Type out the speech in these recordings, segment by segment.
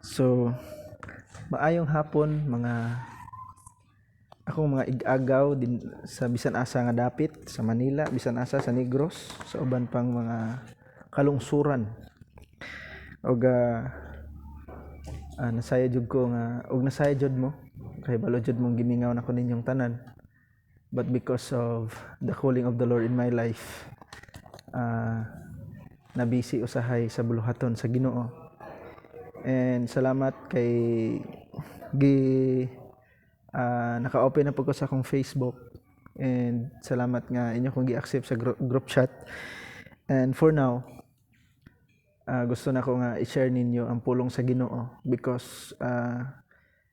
So, maayong hapon akong mga ig-agaw din sa bisan asa nga dapit sa Manila, bisan asa sa Negros, sa uban pang mga kalungsuran. Og nasaya jud ko nga nasaya jud mo kay balo jud mong gimingaw nako ninyong tanan. But because of the calling of the Lord in my life, nabisi usahay sa buluhaton sa Ginoo. And salamat kay naka-open na po ko sa akong Facebook, and salamat nga inyo kong gi-accept sa group chat. And for now, gusto na ko nga i-share ninyo ang pulong sa Ginoo because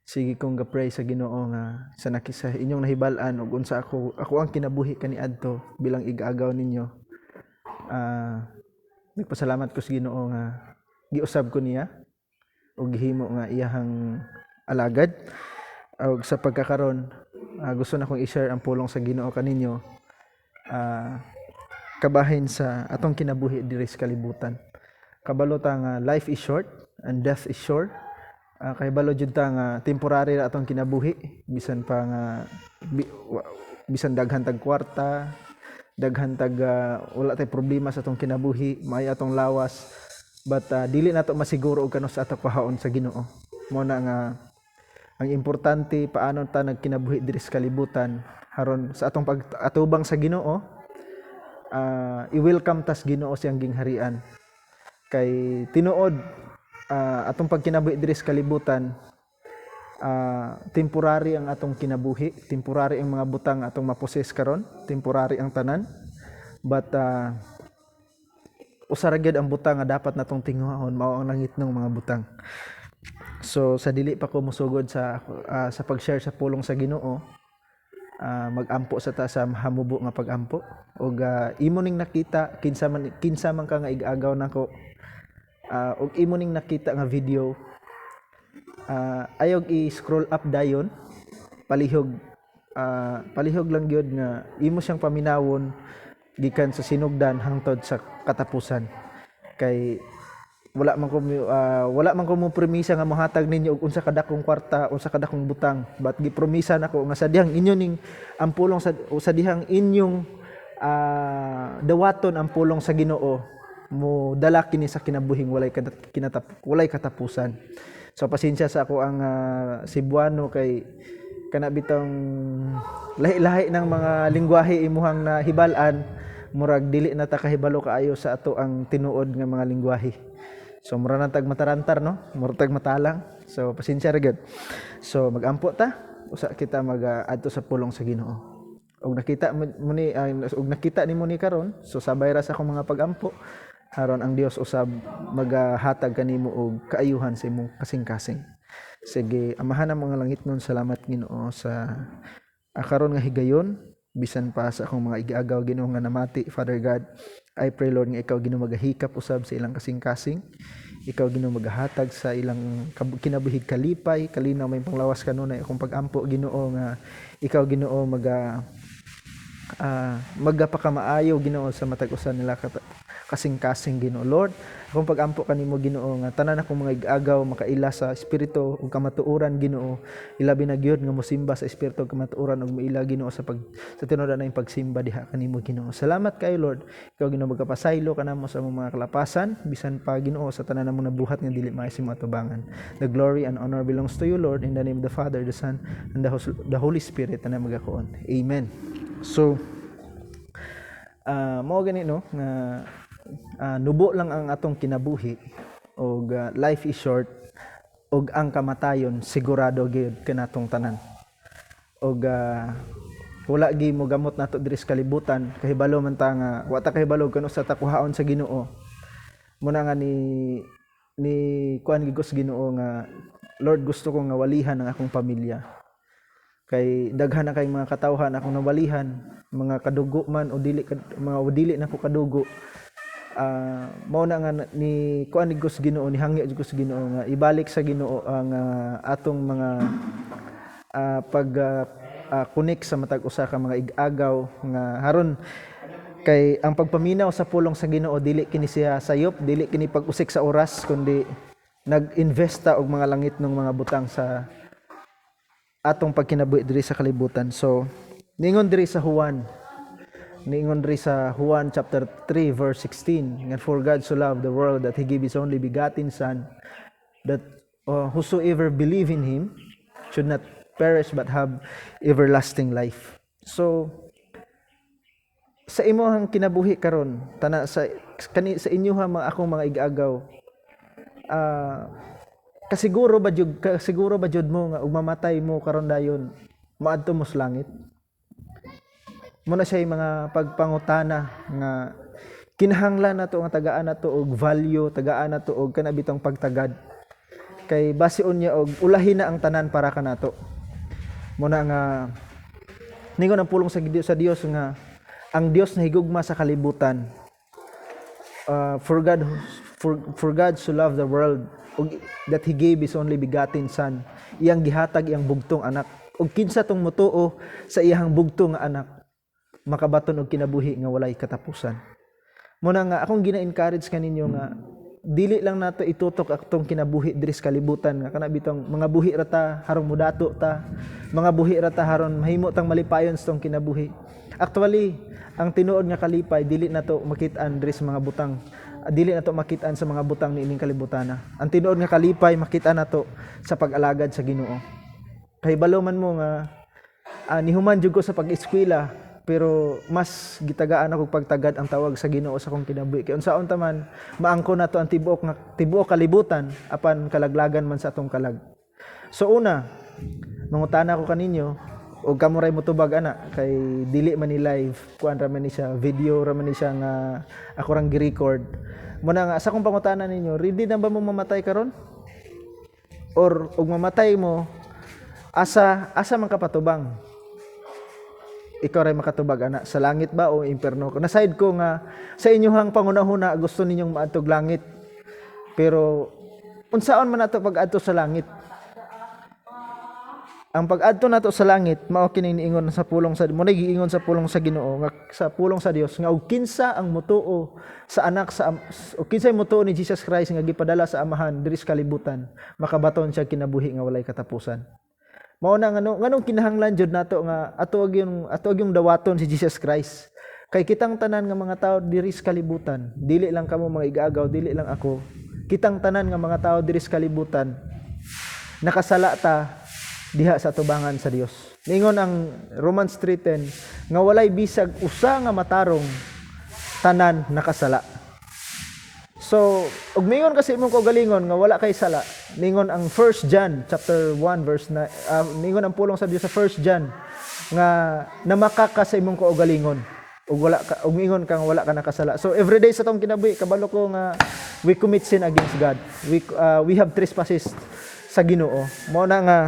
sige kong ga-pray sa Ginoo nga sa inyong nahibal-an ug unsa ako ang kinabuhi kaniadto bilang ig-agaw ninyo. Nagpasalamat ko sa Ginoo nga giusab ko niya ug gihimo nga iyahang alagad. Og sa pagkakaron, gusto na kong i-share ang pulong sa Ginoo kaninyo kabahin sa atong kinabuhi diri sa kalibutan. Kabalo ta nga life is short and death is sure. Kay balo jud ta nga temporary ra atong kinabuhi, bisan pa nga bisan daghan tag kwarta, daghan tag wala tay problema sa atong kinabuhi, may atong lawas, but dili nato masiguro og kano sa atong pahaon sa Ginoo. Mo na nga ang importante paano ta nagkinabuhi diri sa kalibutan haron sa atong pag-atubang sa Ginoo, i-welcome tas Ginoo siyang gingharian. Kay tinuod atong pagkinabuhi diri sa kalibutan, temporary ang atong kinabuhi, temporary ang mga butang atong maposes karon, temporary ang tanan, but usa ra gyud ang butang nga dapat natong tinguhon, mao ang langitnong mga butang. So sa dili pa ko musugod sa pag-share sa pulong sa Ginoo, mag-ampo sa ta sa hamubo nga pag-ampo og imo ning nakita kinsa man ka nga ig-agaw nako, og imo ning nakita nga video, ayog i-scroll up dayon, palihog lang gyud nga imo siyang paminawon gikan sa sinugdan hangtod sa katapusan. Kay wala man ko mo premisa nga mohatag ninyo og unsa kadakong kwarta, unsa kadakong butang, but gipromisa nako nga sa dihang inyo ning ang pulong sa dihang inyong dawaton ang pulong sa Ginoo, mo dala kini sa kinabuhing walay katapusan. So pasensya sa ako ang Cebuano kay kana bitong lahi-lahi ng mga lengguwahe imuhang nahibal-an, murag dili na ta kahibalo kaayo sa ato ang tinuod nga mga lengguwahe. So mura na tag matarantar, no? Mura tag matalang. So pasensya ra gyud. So mag-ampo ta, usa kita mag-adto sa pulong sa Ginoo. Og nakita nimo ni karon, so sabay ra sa akong mga pag-ampo aron ang Dios usab maghatag kanimo og kaayuhan sa imong kasing-kasing. Sige, amahan ang mga langitnon, salamat Ginoo sa karon nga higayon, bisan pa sa akong mga ig-agaw Ginoo nga namati. Father God, I pray Lord nga ikaw Ginoo magahikap usab sa ilang kasing-kasing, ikaw Ginoo magahatag sa ilang kinabuhig kalipay, kalinaw may panglawas kanunay akong pag-ampo Ginoo, nga ikaw Ginoo magapakamaayo Ginoo sa matag usa nila kasing-kasing Ginoo. Lord, akong pag-ampo kanimo Ginoo nga tanan akong mga ig-agaw makaila sa espiritu ug kamatuoran Ginoo, ilabi na gyud nga mosimba sa espiritu ug kamatuoran ug maila Ginoo sa tinuod na pagsimba diha kanimo Ginoo. Salamat kay Lord, ikaw Ginoo magapasaylo kanamo sa mga kalapasan, bisan pa Ginoo sa tanan namong nabuhat nga dili maayo sa atubangan. The glory and honor belongs to you, Lord, in the name of the Father, the Son, and the Holy Spirit na magakoon. Amen. So mao gani no nga nubo lang ang atong kinabuhi, og life is short, og ang kamatayon sigurado gyud kanatong tanan. Og wala gi mo gamot nato diri sa kalibutan, kahibalo man ta nga wa ta kahibalo kano sa takuhaon sa Ginoo. Muna nga ni kuan gigos Ginoo nga, Lord, gusto ko nga walihan ang akong pamilya. Kay daghan na kay mga katawhan akong nawalihan, mga kadugo man o dili na ko kadugo. Mao na nga ni kuan ni Gus Ginoo, ni hangyo Gus Ginoo nga ibalik sa Ginoo ang atong mga connect sa matag usa ka mga ig-agaw nga haron kay ang pagpaminaw sa pulong sa Ginoo dili kini siya sayop, dili kini pag-usik sa oras, kundi nag-investa og mga langit ng mga butang sa atong pagkinabuhi diri sa kalibutan. So niingon diri sa Juan chapter 3 verse 16, and for God so loved the world that he gave his only begotten son, that whosoever believe in him should not perish but have everlasting life. So sa imong kinabuhi karon, tana sa inyo mga akong mga igagaw, kasiguro ba jud mo nga ug mamatay mo karon dayon maadto mo sa langit? Muna siya mga pagpangutana nga kinahanglan nato nga tagaan nato og value, tagaan nato og kanabitang pagtagad. Kay basion niya og ulahin na ang tanan para kanato. Muna nga ningon ang pulong sa Dios nga ang Dios na higugma sa kalibutan. For God so loved the world that he gave his only begotten son, iyang gihatag iyang bugtong anak, ug kinsa tong motuo sa iyang bugtong nga anak makabaton og kinabuhi nga walay katapusan. Muna nga akong gina-encourage kaninyo nga dili lang nato itutok atong kinabuhi diri sa kalibutan nga kana bitong mga buhi ra ta harong mudato ta, mga buhi ra ta haron mahimo tang malipayon sa tong kinabuhi. Actually, ang tinuod nga kalipay dili nato makit-an diri sa mga butang, dili nato makit-an sa mga butang niining kalibutana. Ang tinuod nga kalipay makit-an nato sa pag-alagad sa Ginoo. Kay balo man mo nga nihuman jud ko sa pag-eskwela, pero mas gitagaan ako pagtagad ang tawag sa Ginoo sa akong kinabuhi. Kay unsaon ta man maangko nato ang tibuok kalibutan apan kalaglagan man sa atong kalag. So una, mangutana ko kaninyo og kamo ray motubag ana kay dili man ni live, kuan ra man ni siya, video ra man ni siya nga ako rang gi-record. Muna nga sa akong pangutana ninyo, ready na ba mo mamatay karon? Or og mamatay mo asa man ka patubang? Ikaw ray makatubag ana, sa langit ba o impierno? Naside ko nga sa inyohang pangunahuna gusto ninyong maadtog langit. Pero unsaon man nato pag-adto sa langit? Ang pag-adto nato sa langit mao kining niingon sa pulong sa mo giingon sa pulong sa Ginoo nga sa pulong sa Dios nga og kinsa ang motuo sa anak sa og kinsa ang motuo ni Jesus Christ nga gipadala sa amahan diri sa kalibutan, makabaton siya kinabuhi nga walay katapusan. Mao na nganong kinahanglan jud nato nga ato yung dawaton si Jesus Christ. Kay kitang tanan nga mga tao diri sa kalibutan, dili lang kamo mga igagaw, dili lang ako. Kitang tanan nga mga tao diri sa kalibutan nakasala ta diha sa tubangan sa Dios. Ningon ang Romans 3:10 nga walay bisag usa nga matarong, tanan nakasala. So, ug mingon kasi imong kaugalingon nga wala kay sala. Ningon ang 1 John chapter 1 verse 9, ningon ang pulong sa Dios sa 1 John nga namaka ka sa imong kaugalingon. Ug mingon ka nga wala ka nakasala. So every day sa tong kinabuhi kabalo ko nga we commit sin against God. We have trespasses sa Ginoo. Mao na nga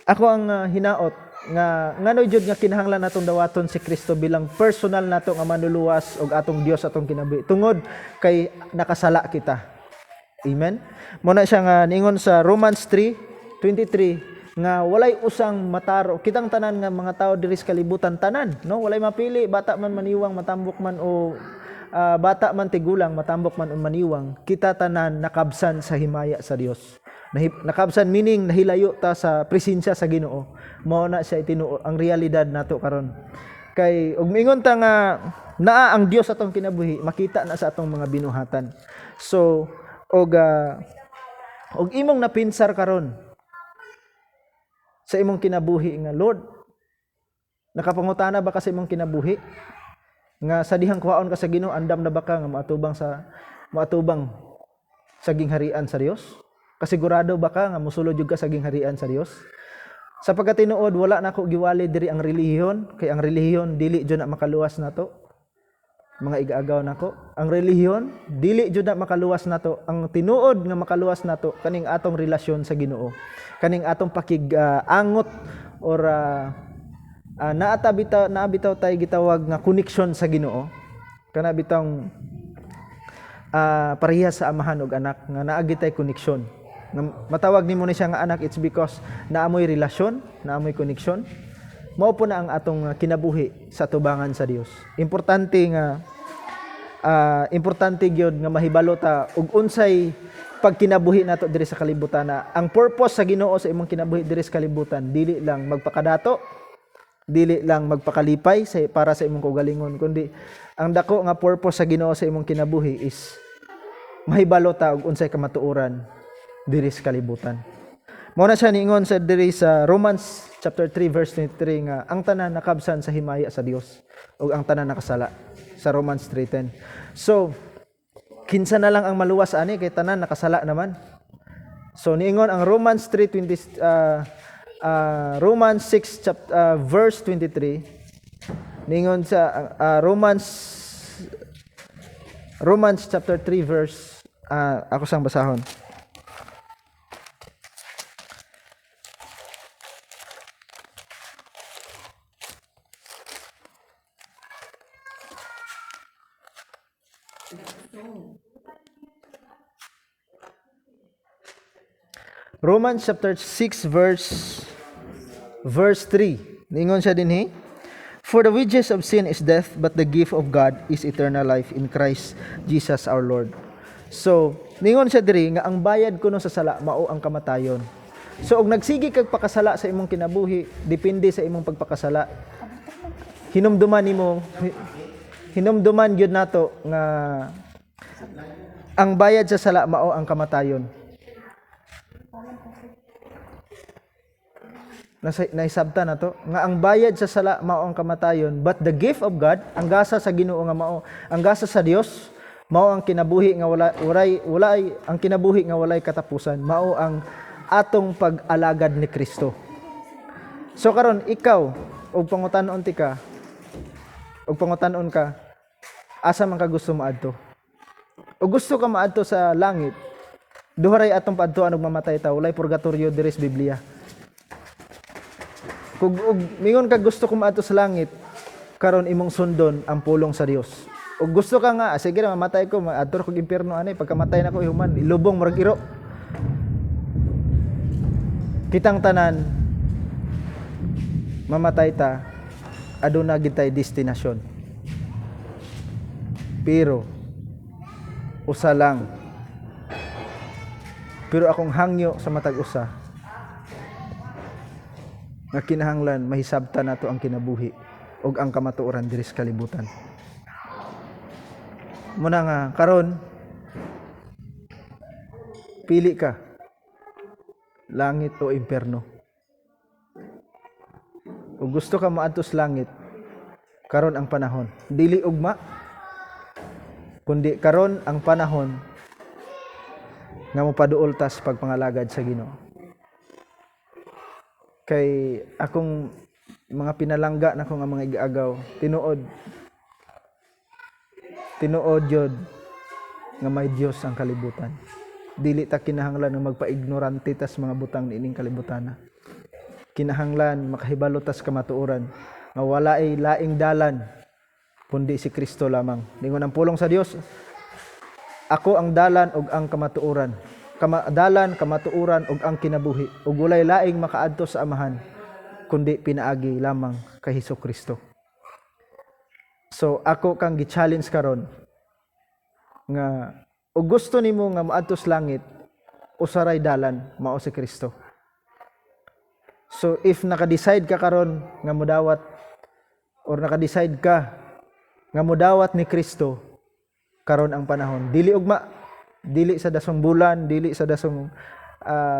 ako ang hinaot nga ngano jud nga kinahanglan natong dawaton si Kristo bilang personal nato nga manluluwas og atong Dios atong kinabuhi tungod kay nakasala kita. Amen. Mo na siya nga ningon sa Romans 3:23 nga walay usang mataro kitang tanan nga mga tao diri sa kalibutan, tanan no, walay mapili, bata man maniwang, matambok man o bata man tigulang, matambok man o maniwang, kita tanan nakabsan sa himaya sa Dios. Nakabsan meaning nahilayo ta sa presensya sa Ginoo. Mao na siya itinuo ang realidad nato karon. Kay ug mingon ta nga naa ang Dios atong kinabuhi, makita na sa atong mga binuhatan. So og imong napinsar karon sa imong kinabuhi nga Lord, nakapangutana ba ka sa imong kinabuhi nga sa dihang kuhaon ka sa Ginoo, andam na ba ka nga maatubang sa gingharian sa Dios? Kasigurado ba ka nga mosulod jud ka sa gingharian sa Dios? Sa pagkatinuod wala nako giwali diri ang relihiyon, kay ang relihiyon dili jud na makaluwas nato. Mga igaagaw nako, ang relihiyon dili jud na makaluwas nato. Ang tinuod nga makaluwas nato kaning atong relasyon sa Ginoo, kaning atong pakig-angot or naabitaw tay gitawag nga connection sa Ginoo, kana bitang parehas sa amahan og anak nga naagi tay connection. Matawag nimo ni siya nga anak, it's because naamoy relasyon, naamoy connection. Mao po na ang atong kinabuhi sa tubangan sa Dios. Importante nga importante gyud nga mahibalo ta ug unsay pagkinabuhi nato diri sa kalibutan. Ang purpose sa Ginoo sa imong kinabuhi diri sa kalibutan dili lang magpakadato, dili lang magpakalipay para sa imong kaugalingon, kundi ang dako nga purpose sa Ginoo sa imong kinabuhi is mahibalo ta og unsay kamatuoran diri sa kalibutan. Mao na siya niingon sa diri sa Romans chapter 3 verse 23 nga ang tanan nakabsan sa himaya sa Dios ug ang tanan nakasala sa Romans 3:10. So kinsa na lang ang maluwas ani kay tanan nakasala naman. So niingon ang Romans 3:20 Romans 6 verse 23 niingon sa Romans chapter 3 verse ako sang basahon. Romans chapter 6 verse 3. Ningon siya dinhi, for the wages of sin is death, but the gift of God is eternal life in Christ Jesus our Lord. So, ningon siya diri nga ang bayad kuno sa sala mao ang kamatayon. So, og nagsigi kag pakasala sa imong kinabuhi, depende sa imong pagpakasala. Hinumduman gyud nato nga ang bayad sa sala mao ang kamatayon. Naisabta na to nga ang bayad sa sala mao ang kamatayon, but the gift of God, ang gasa sa Ginoo nga mao, ang gasa sa Dios mao ang kinabuhi nga walay ang kinabuhi nga walay katapusan, mao ang atong pag-alagad ni Kristo. So karon ikaw og pangutan-on ka asa man ka gusto maadto? O gusto ka maadto sa langit, duharay atong paadtoan og mamatay ta, walay purgatorio diri sa Biblia. Kung mingon ka gusto ko maadto sa langit, karon imong sundon ang pulong sa Dios. O gusto ka nga, sige na mamatay ko, maadto ko sa impierno ani, pagkamatay na ko human, ilubong murag iro. Kitang tanan mamatay ta, aduna gid tay destinasyon. Pero usa lang. Pero akong hangyo sa matag usa nga kinahanglan mahisabta nato ang kinabuhi ug ang kamatuoran diri sa kalibutan. Muna nga karon pili ka, langit o impierno. Ug gusto ka maadto sa langit, karon ang panahon, dili ugma, kundi karon ang panahon nga mopaduol ta sa pagpangalagad sa Ginoo. Kay akong mga pinalangga na ko nga mga igaagaw, tinuod yun nga may Dios ang kalibutan. Dili ta kinahanglan nga magpa-ignorante tas mga butang niining kalibutan. Kinahanglan makahibalo tas kamatuoran nga wala ay laing dalan kundi si Kristo lamang. Ningon ang pulong sa Dios, ako ang dalan ug ang kamatuoran. Kamatuoran ug ang kinabuhi, ug walay laing makaadto sa Amahan kundi pinaagi lamang kay Hesukristo. So ako kang gi-challenge karon nga ug gusto nimo nga maadto sa langit, usaray dalan mao si Kristo. So if naka-decide ka karon nga modawat or naka-decide ka nga modawat ni Kristo, karon ang panahon, dili ugma, dili sa dasong bulan, dili sa dasong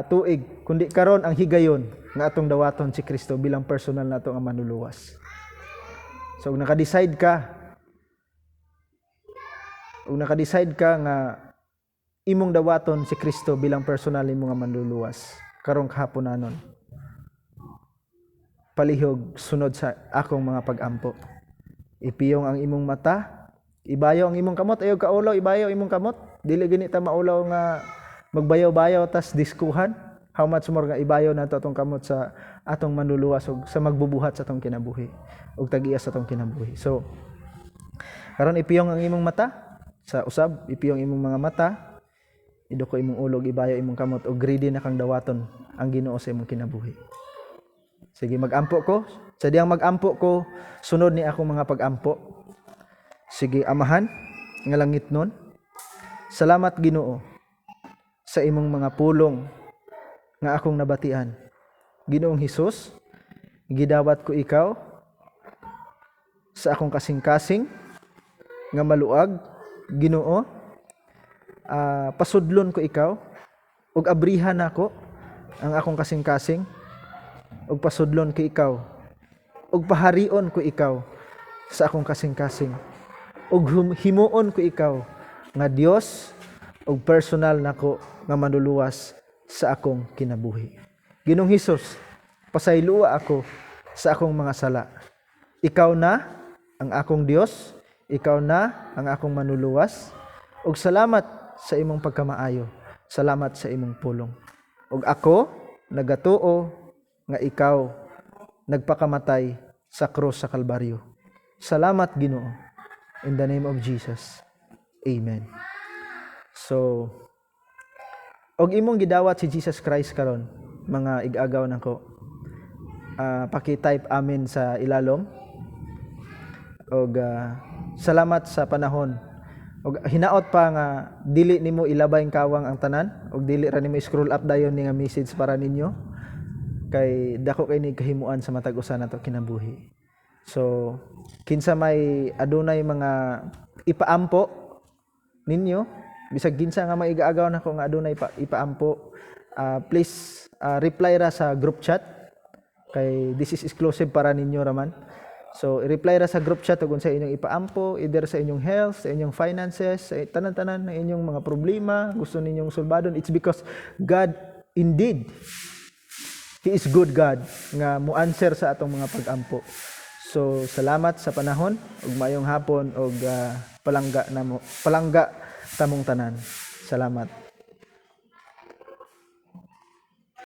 tuig, kundi karon ang higayon nga atong dawaton si Kristo bilang personal nato nga manluluwas. So kung naka-decide ka nga imong dawaton si Kristo bilang personal nimo nga manluluwas, karong kahaponanon, palihog sunod sa akong mga pag-ampo. Ipiyong ang imong mata, ibayaw ang imong kamot, ayaw kaulaw, ibayaw imong kamot. Dili gani ta maulaw nga magbayaw-bayaw tas diskuhan. How much more nga ibayaw nato atong kamot sa atong manluluwas ug sa magbubuhat sa atong kinabuhi ug tag-iya sa atong kinabuhi. So karon ipiyong ang imong mata sa usab, ipiyong imong mga mata, iduko imong ulog, ibayaw imong kamot ug ready na kang dawaton ang Ginoo sa imong kinabuhi. Sige, mag-ampo ko. Sa diyang mag-ampo ko, sunod ni akong mga pag-ampo. Sige, Amahan, nga langit nun. Salamat Ginoo sa imong mga pulong nga akong nabatian. Ginoong Hesus, gidawat ko ikaw sa akong kasing-kasing nga maluag. Ginoo, pasudlon ko ikaw ug abrihan ako ang akong kasing-kasing ug pasudlon ko ikaw ug paharion ko ikaw sa akong kasing-kasing ug himuon ko ikaw nga Dios ug personal nako nga manluluwas sa akong kinabuhi. Ginoong Hesus, pasaylua ako sa akong mga sala. Ikaw na ang akong Dios, ikaw na ang akong manluluwas, ug salamat sa imong pagkamaayo. Salamat sa imong pulong. Ug ako nagatuo nga ikaw nagpakamatay sa krus sa Kalbaryo. Salamat Ginoo. In the name of Jesus. Amen. So, og imong gidawat si Jesus Christ karon, mga ig-agaw nako. Paki-type amen sa ilalom. Og salamat sa panahon. Og hinaot pa nga dili nimo ilabay kawang ang tanan og dili ra nimo scroll up dayon ni nga message para ninyo kay dako kay ni kahimuan sa matag usa nato kinabuhi. So kinsa may adunay mga ipaampo ninyo bisag kinsa nga maigaagaw nako nga adunay ipaampo, please reply ra sa group chat kay this is exclusive para ninyo raman. So, i-reply ra sa group chat kung sa inyong ipaampo, either sa inyong health, sa inyong finances, sa tanan-tanan ng inyong mga problema, gusto ninyong sulbadon. It's because God, indeed, He is good God, nga mo-answer sa atong mga pag-ampo. So, salamat sa panahon, ug maayong hapon, ug palangga tamong tanan. Salamat.